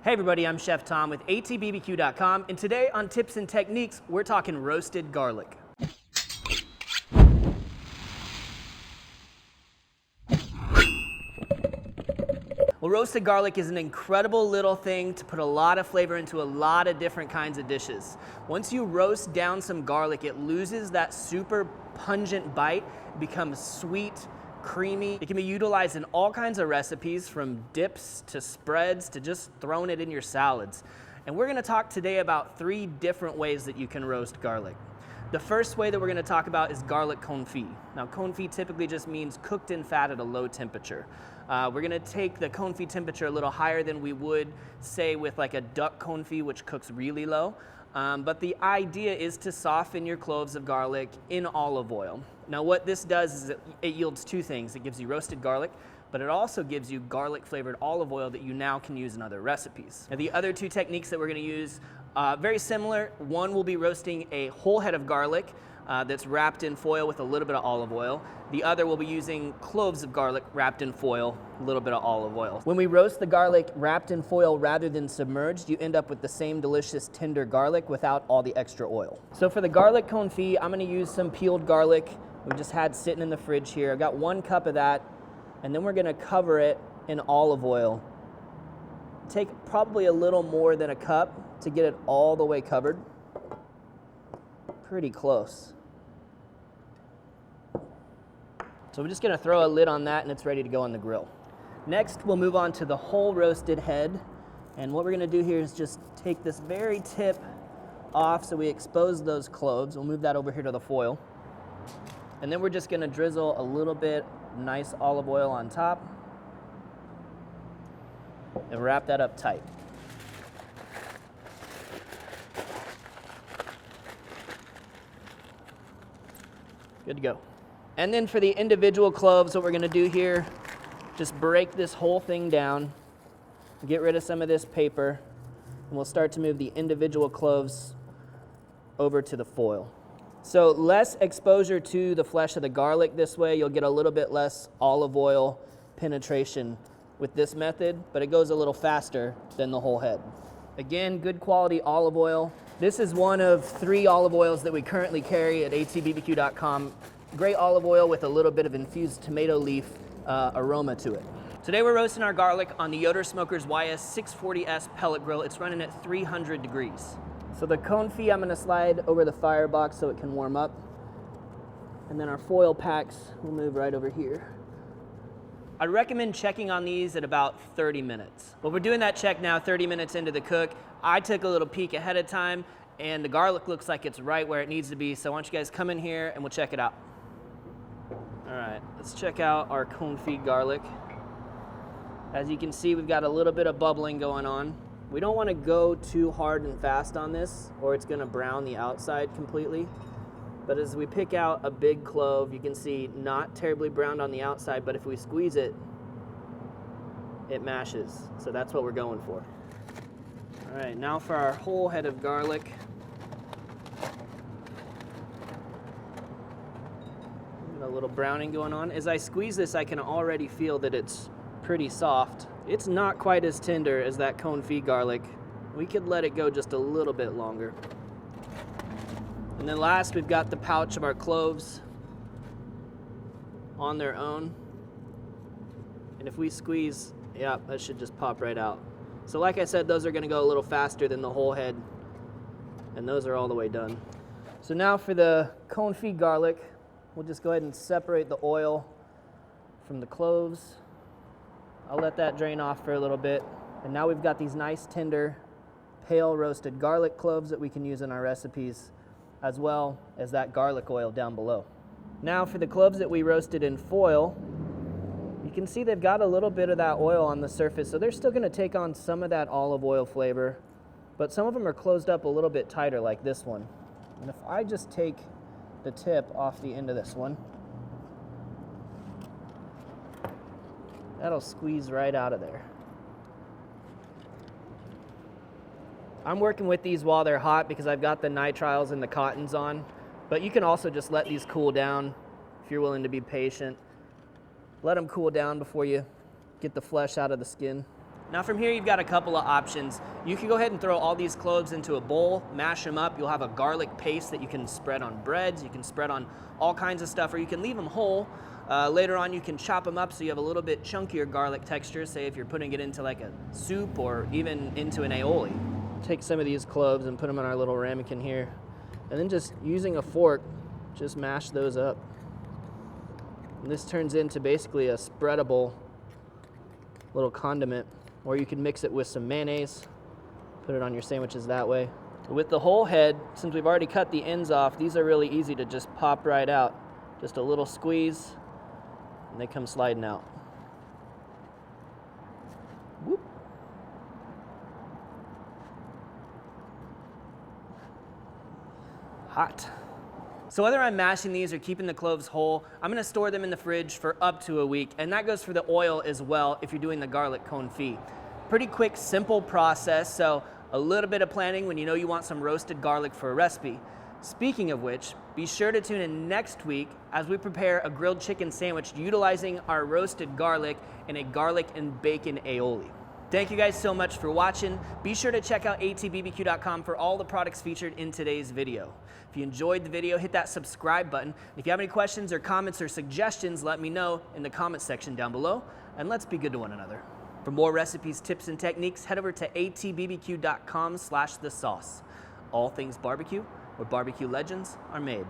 Hey everybody, I'm Chef Tom with allthingsbbq.com, and today on Tips and Techniques, we're talking roasted garlic. Well, roasted garlic is an incredible little thing to put a lot of flavor into a lot of different kinds of dishes. Once you roast down some garlic, it loses that super pungent bite, becomes sweet, creamy. It can be utilized in all kinds of recipes, from dips to spreads to just throwing it in your salads. And we're gonna talk today about 3 different ways that you can roast garlic. The first way that we're gonna talk about is garlic confit. Now, confit typically just means cooked in fat at a low temperature. We're gonna take the confit temperature a little higher than we would, say, with like a duck confit, which cooks really low. But the idea is to soften your cloves of garlic in olive oil. Now, what this does is it yields 2 things. It gives you roasted garlic, but it also gives you garlic flavored olive oil that you now can use in other recipes. Now, the other 2 techniques that we're gonna use, very similar. One will be roasting a whole head of garlic that's wrapped in foil with a little bit of olive oil. The other will be using cloves of garlic wrapped in foil, a little bit of olive oil. When we roast the garlic wrapped in foil rather than submerged, you end up with the same delicious tender garlic without all the extra oil. So for the garlic confit, I'm gonna use some peeled garlic we just had sitting in the fridge here. I've got 1 cup of that, and then we're gonna cover it in olive oil. Take probably a little more than a cup to get it all the way covered. Pretty close. So we're just gonna throw a lid on that and it's ready to go on the grill. Next, we'll move on to the whole roasted head. And what we're gonna do here is just take this very tip off so we expose those cloves. We'll move that over here to the foil. And then we're just gonna drizzle a little bit nice olive oil on top and wrap that up tight. Good to go. And then for the individual cloves, what we're gonna do here, just break this whole thing down, get rid of some of this paper, and we'll start to move the individual cloves over to the foil. So less exposure to the flesh of the garlic this way. You'll get a little bit less olive oil penetration with this method, but it goes a little faster than the whole head. Again, good quality olive oil. This is one of 3 olive oils that we currently carry at allthingsbbq.com. Great olive oil with a little bit of infused tomato leaf aroma to it. Today we're roasting our garlic on the Yoder Smoker's YS640S pellet grill. It's running at 300 degrees. So the confit I'm gonna slide over the firebox so it can warm up. And then our foil packs will move right over here. I'd recommend checking on these at about 30 minutes. Well, we're doing that check now, 30 minutes into the cook. I took a little peek ahead of time and the garlic looks like it's right where it needs to be. So why don't you guys come in here and we'll check it out. All right, let's check out our confit garlic. As you can see, we've got a little bit of bubbling going on. We don't want to go too hard and fast on this or it's going to brown the outside completely. But as we pick out a big clove, you can see not terribly browned on the outside, but if we squeeze it, it mashes. So that's what we're going for. All right, now for our whole head of garlic. A little browning going on. As I squeeze this, I can already feel that it's pretty soft. It's not quite as tender as that confit garlic. We could let it go just a little bit longer. And then last, we've got the pouch of our cloves on their own. And if we squeeze, yeah, that should just pop right out. So like I said, those are gonna go a little faster than the whole head. And those are all the way done. So now for the confit garlic, we'll just go ahead and separate the oil from the cloves. I'll let that drain off for a little bit. And now we've got these nice tender, pale roasted garlic cloves that we can use in our recipes, as well as that garlic oil down below. Now for the cloves that we roasted in foil, you can see they've got a little bit of that oil on the surface, so they're still gonna take on some of that olive oil flavor, but some of them are closed up a little bit tighter like this one. And if I just take the tip off the end of this one, that'll squeeze right out of there. I'm working with these while they're hot because I've got the nitriles and the cottons on, but you can also just let these cool down if you're willing to be patient. Let them cool down before you get the flesh out of the skin. Now from here you've got a couple of options. You can go ahead and throw all these cloves into a bowl, mash them up. You'll have a garlic paste that you can spread on breads, you can spread on all kinds of stuff, or you can leave them whole. Later on you can chop them up so you have a little bit chunkier garlic texture, say if you're putting it into like a soup or even into an aioli. Take some of these cloves and put them in our little ramekin here, and then just using a fork, just mash those up. And this turns into basically a spreadable little condiment, or you can mix it with some mayonnaise, put it on your sandwiches that way. With the whole head, since we've already cut the ends off, these are really easy to just pop right out. Just a little squeeze, and they come sliding out. Whoop. Hot. So whether I'm mashing these or keeping the cloves whole, I'm gonna store them in the fridge for up to a week, and that goes for the oil as well if you're doing the garlic confit. Pretty quick, simple process, so a little bit of planning when you know you want some roasted garlic for a recipe. Speaking of which, be sure to tune in next week as we prepare a grilled chicken sandwich utilizing our roasted garlic in a garlic and bacon aioli. Thank you guys so much for watching. Be sure to check out allthingsbbq.com for all the products featured in today's video. If you enjoyed the video, hit that subscribe button. If you have any questions or comments or suggestions, let me know in the comment section down below, and let's be good to one another. For more recipes, tips, and techniques, head over to allthingsbbq.com/thesauce. All things barbecue, where barbecue legends are made.